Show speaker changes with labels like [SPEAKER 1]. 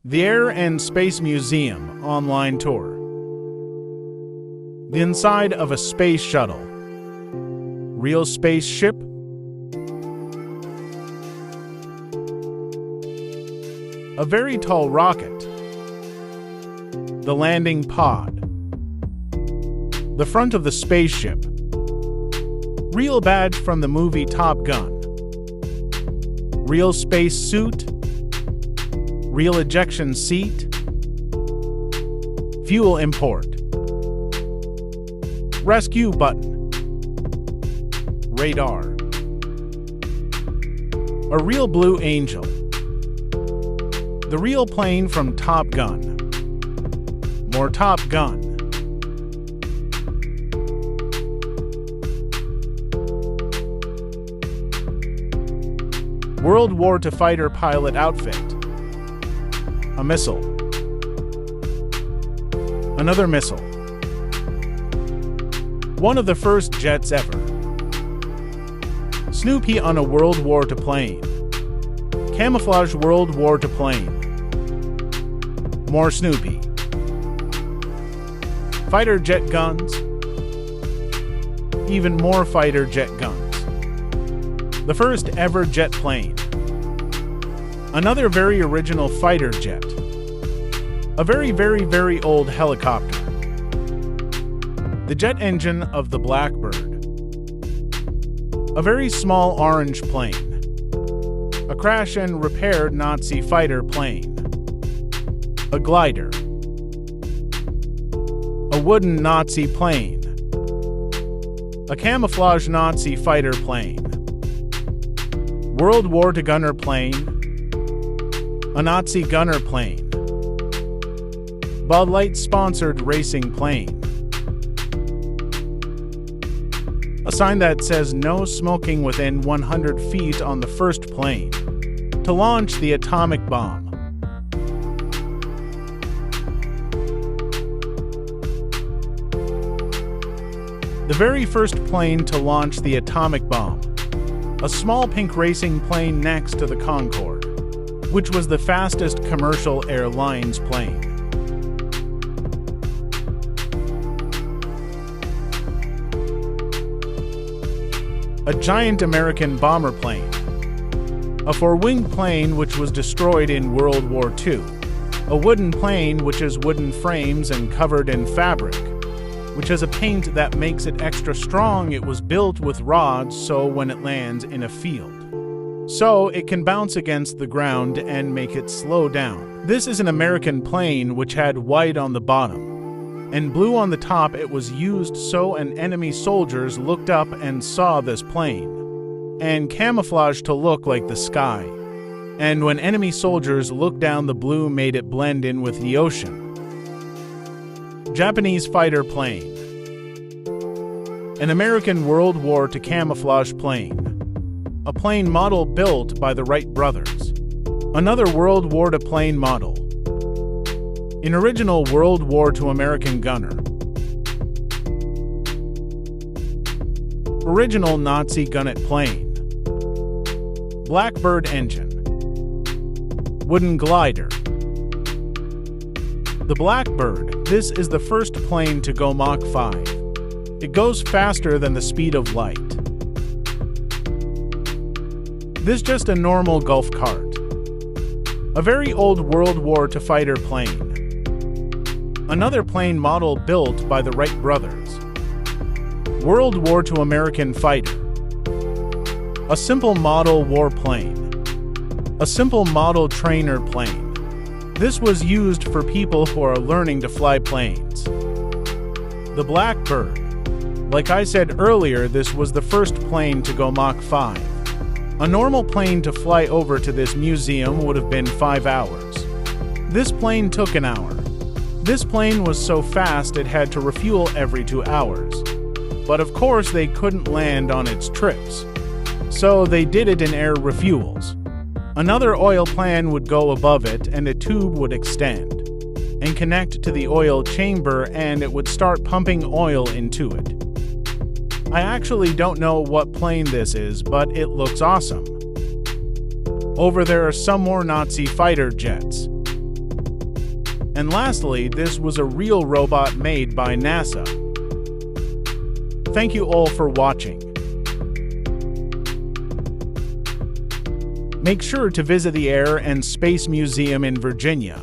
[SPEAKER 1] The Air and Space Museum online tour. The inside of a space shuttle. Real spaceship? A very tall rocket. The landing pod. The front of the spaceship. Real badge from the movie Top Gun. Real space suit. Real ejection seat. Fuel import. Rescue button. Radar. A real Blue Angel. The real plane from Top Gun. More Top Gun. World War II fighter pilot outfit. A missile. Another missile. One of the first jets ever. Snoopy on a World War II plane. Camouflage World War II plane. More Snoopy. Fighter jet guns. Even more fighter jet guns. The first ever jet plane. Another very original fighter jet. A very old helicopter. The jet engine of the Blackbird. A very small orange plane. A crash and repaired Nazi fighter plane. A glider. A wooden Nazi plane. A camouflage Nazi fighter plane. World War II gunner plane. A Nazi gunner plane. Bud Light sponsored racing plane. A sign that says no smoking within 100 feet on the first plane. To launch the atomic bomb. The very first plane to launch the atomic bomb. A small pink racing plane next to the Concorde, which was the fastest commercial airlines plane. A giant American bomber plane. A four-winged plane which was destroyed in World War II. A wooden plane which has wooden frames and covered in fabric, which has a paint that makes it extra strong. It was built with rods so when it lands in a field, so it can bounce against the ground and make it slow down. This is an American plane which had white on the bottom and blue on the top. It was used so an enemy soldiers looked up and saw this plane, and camouflaged to look like the sky. And when enemy soldiers looked down, the blue made it blend in with the ocean. Japanese fighter plane. An American World War II camouflage plane. A plane model built by the Wright brothers. Another World War II plane model. An original World War II American gunner. Original Nazi gunnet plane. Blackbird engine. Wooden glider. The Blackbird. This is the first plane to go Mach 5. It goes faster than the speed of light. This just a normal golf cart. A very old World War II fighter plane. Another plane model built by the Wright brothers. World War II American fighter. A simple model warplane. A simple model trainer plane. This was used for people who are learning to fly planes. The Blackbird. Like I said earlier, this was the first plane to go Mach 5. A normal plane to fly over to this museum would have been 5 hours. This plane took an hour. This plane was so fast it had to refuel every 2 hours. But of course they couldn't land on its trips, so they did it in air refuels. Another oil pan would go above it and a tube would extend and connect to the oil chamber, and it would start pumping oil into it. I actually don't know what plane this is, but it looks awesome. Over there are some more Nazi fighter jets. And lastly, this was a real robot made by NASA. Thank you all for watching. Make sure to visit the Air and Space Museum in Virginia.